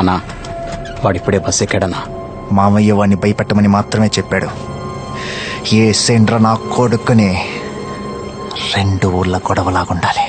అన్నా వాడిప్పుడే బస్ ఎక్కాడన్నా. మామయ్య వాడిని భయపెట్టమని మాత్రమే చెప్పాడు. ఏ సెండ్ర నా కొడుకుని 2 ఊళ్ళ గొడవలాగుండాలి.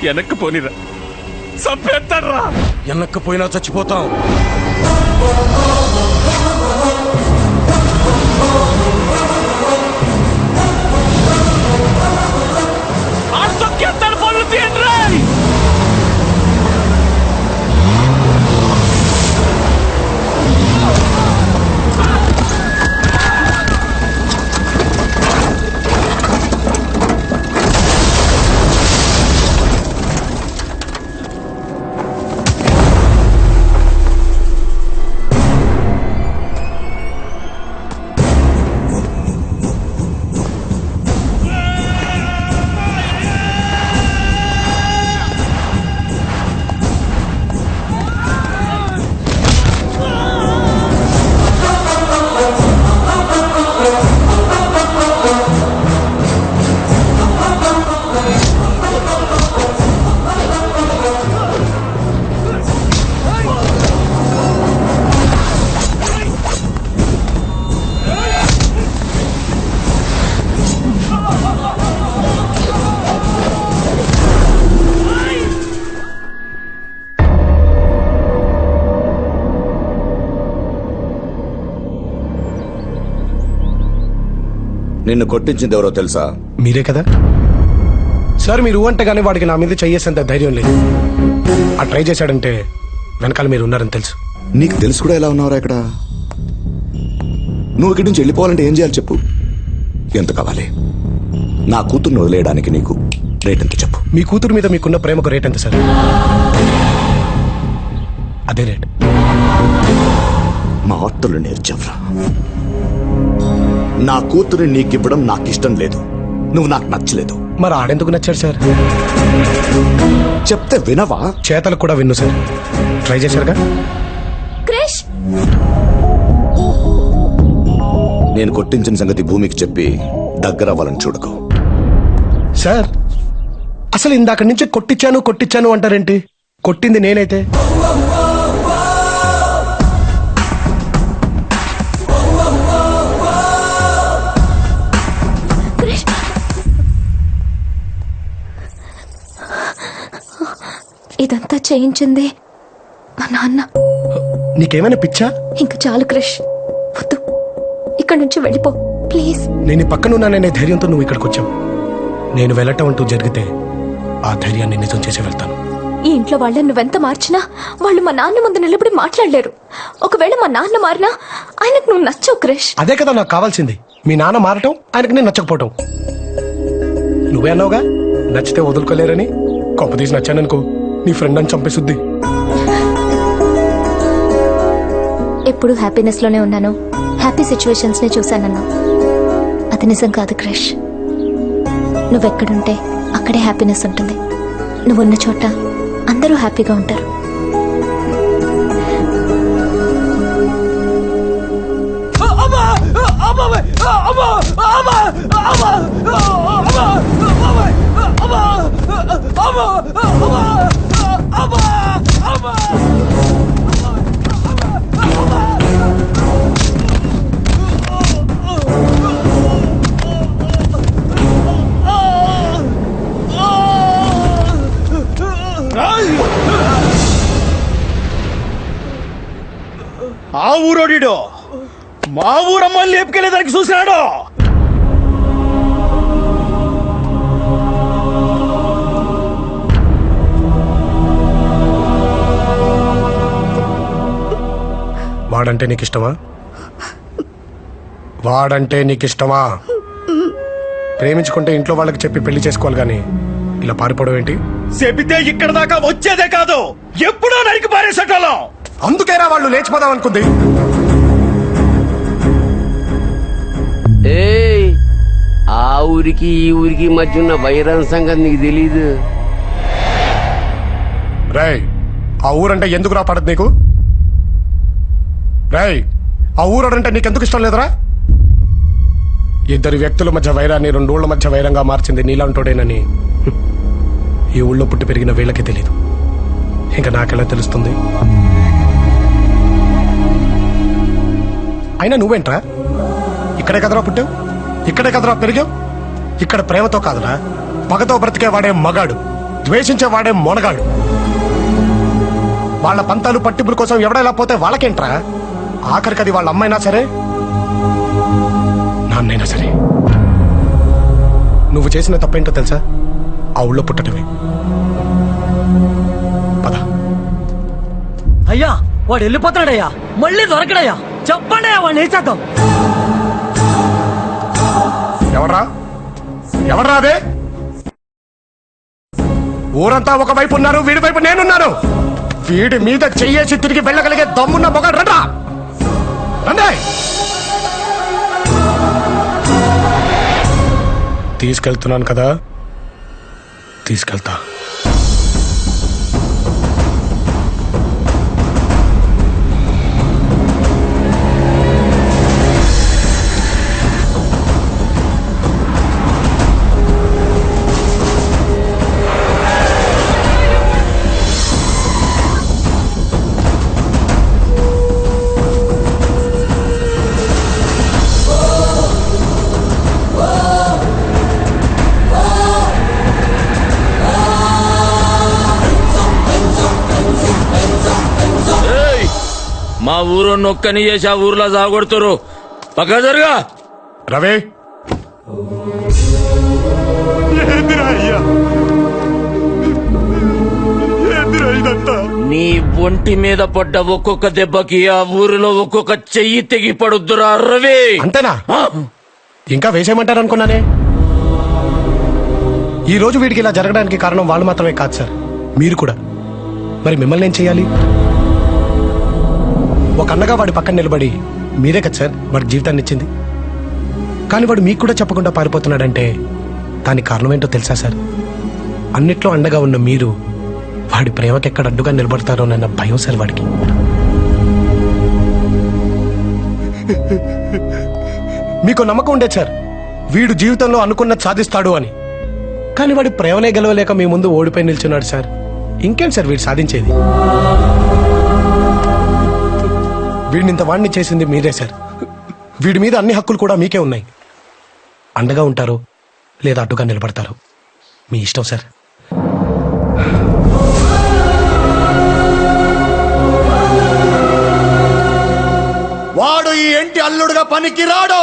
వెనక్కి పోనిరా, చంపేస్తాడ్రా. వెనక్కి పోయినా చచ్చిపోతాం. పనులు తీయండిరా. నిన్ను కొట్టించింది ఎవరో తెలుసా? మీరే కదా సార్. మీరు అంటేగానే వాడికి నా మీద చెయ్యేసేంత ధైర్యం లేదు. ఆ ట్రై చేశాడంటే వెనకాల మీరు ఉన్నారని తెలుసు. నీకు తెలుసు కూడా ఎలా ఉన్నావురా ఇక్కడ? నువ్వు ఇక్కడి నుంచి వెళ్ళిపోవాలంటే ఏం చేయాలి చెప్పు? ఎంత కావాలి? నా కూతుర్ని వదిలేయడానికి నీకు రేట్ ఎంత చెప్పు? మీ కూతురు మీద మీకున్న ప్రేమకు రేట్ ఎంత సార్? అదే రేట్. మా ఆటలు నేర్చావురా. నా కూతురు నీకివ్వడం నాకు ఇష్టం లేదు. నువ్వు నాకు నచ్చలేదు. మరి ఆడెందుకు నచ్చాడు సార్? చెప్తే వినవా? చేతలకు కూడా విన్ను సార్. ట్రై చేశారుగా. క్రిష్, నేను కొట్టించిన సంగతి భూమికి చెప్పి దగ్గర అవ్వాలని చూడకు. సార్ అసలు ఇందాక నుంచి కొట్టించాను అంటారేంటి? కొట్టింది నేనైతే. చేయించింది మా నాన్న. నీకేమైనా పిచ్చా? ఇంక చాలు క్రిష్, వద్దు, ఇక్కడి నుంచి వెళ్ళిపో ప్లీజ్. నేను ఈ పక్కనున్నాననే ధైర్యంతో నువ్వు ఇక్కడికి వచ్చావు. నేను వెళ్ళటం అంటూ జరిగితే ఆ ధైర్యాన్ని నిజం చేసి వెళ్తాను. ఈ ఇంట్లో వాళ్ళని నువ్వెంత మార్చినా వాళ్ళు మా నాన్న ముందు నిలబడి మాట్లాడలేరు. ఒకవేళ మా నాన్న మారినా ఆయనకు నువ్వు నచ్చవు క్రిష్. అదే కదా నాకు కావాల్సింది. మీ నాన్న మారటం, ఆయనకు నేను నచ్చకపోవటం. నువ్వే అన్నావుగా నచ్చితే వదులుకోలేరని. కొంపదీసి నచ్చాననుకో నీ ఫ్రెండ్ అని చంపేసుద్ది. ఎప్పుడు హ్యాపీనెస్ లోనే ఉన్నాను, హ్యాపీ సిచ్యువేషన్స్ ని చూశానన్నా. అది నిజం కాదు క్రిష్. నువ్వెక్కడుంటే అక్కడే హ్యాపీనెస్ ఉంటుంది. నువ్వున్న చోట అందరూ హ్యాపీగా ఉంటారు. ఆ ఊరోడిడో మా ఊరమ్మని లేపుకెళ్ళేదానికి చూసినాడు. వాడంటే నీకు ఇష్టమా? వాడంటే నీకు ఇష్టమా? ప్రేమించుకుంటే ఇంట్లో వాళ్ళకి చెప్పి పెళ్లి చేసుకోవాలి గాని ఇలా పారిపోవడం ఏంటి? చెబితే ఇక్కడ దాకా వచ్చేదే కాదు, ఎప్పుడో నరికి పారేసేటోళ్ళం. అందుకేరా వాళ్ళు లేచిపోదాం అనుకుంది. ఏయ్, ఆ ఊరికి ఈ ఊరికి మధ్య ఉన్న వైరం సంగతి నీకు తెలీదు. రేయ్, ఆ ఊరంటే ఎందుకురా పడదు నీకు? రేయ్, ఆ ఊరంటే నీకెందుకు ఇష్టం లేదురా? ఇద్దరు వ్యక్తుల మధ్య వైరాన్ని రెండోళ్ల మధ్య వైరంగా మార్చింది నీలాంటోడేనని ఈ ఊళ్ళో పుట్టి పెరిగిన వీళ్ళకి తెలీదు. ఇంకా నాకెలా తెలుస్తుంది? అయినా నువ్వేంట్రా? ఇక్కడే కదరా పుట్టావు, ఇక్కడే కదరా పెరిగావు. ఇక్కడ ప్రేమతో కాదురా, పగతో బ్రతికే వాడే మగాడు, ద్వేషించే వాడే మొనగాడు. వాళ్ళ పంతాలు పట్టింపుల కోసం ఎవడైనా పోతే వాళ్ళకేంట్రా? ఆఖరికి అది వాళ్ళ అమ్మైనా సరే, నాన్నైనా సరే. నువ్వు చేసిన తప్పేంటో తెలుసా? ఆ ఊళ్ళో పుట్టడమే. పద. అయ్యా, వాడు వెళ్ళిపోతాడయ్యా, మళ్ళీ దొరకడయ్యా. చెప్పండి అయ్యా, వాడిని వేసేద్దాం. ఎవడ్రా? ఎవడ్రా అదే? ఊరంతా ఒకవైపు ఉన్నారు, వీడి వైపు నేనున్నాను. వీడి మీద చెయ్యేసి తిరిగి వెళ్ళగలిగే దమ్మున్న మొగాడు రండ్రా, రండి. తీసుకెళ్తున్నాను కదా, తీసుకెళ్తా. మా ఊరు నొక్కని చేసి ఆ ఊర్లో సాగొడుతురు. పక్క జరుగా. రవి, నీ ఒంటి మీద పడ్డ ఒక్కొక్క దెబ్బకి ఆ ఊరిలో ఒక్కొక్క చెయ్యి తెగి పడుద్దురా రవి. అంతేనా? ఇంకా వేసేయమంటారు అనుకున్నానే. ఈ రోజు వీడికి ఇలా జరగడానికి కారణం వాళ్ళు మాత్రమే కాదు సార్, మీరు కూడా. మరి మిమ్మల్ని ఏం చేయాలి? ఒక అన్నగా వాడి పక్కన నిలబడి మీరే కదా సార్ వాడి జీవితాన్ని ఇచ్చింది. కానీ వాడు మీకు కూడా చెప్పకుండా పారిపోతున్నాడంటే దానికి కారణం ఏంటో తెలుసా సార్? అన్నిట్లో అండగా ఉన్న మీరు వాడి ప్రేమకి ఎక్కడ అడ్డుగా నిలబడతారోనన్న భయం సార్ వాడికి. మీకు నమ్మకం ఉండేది సార్ వీడు జీవితంలో అనుకున్నది సాధిస్తాడు అని. కానీ వాడి ప్రేమనే గెలవలేక మీ ముందు ఓడిపోయి నిల్చున్నాడు సార్. ఇంకేంటి సార్ వీడు సాధించేది? వీడిని ఇంత వాడిని చేసింది మీరే సార్. వీడి మీద అన్ని హక్కులు కూడా మీకే ఉన్నాయి. అండగా ఉంటారు లేదా అడ్డుగా నిలబడతారు, మీ ఇష్టం సార్. వాడు ఈ ఇంటి అల్లుడుగా పనికి రాడు.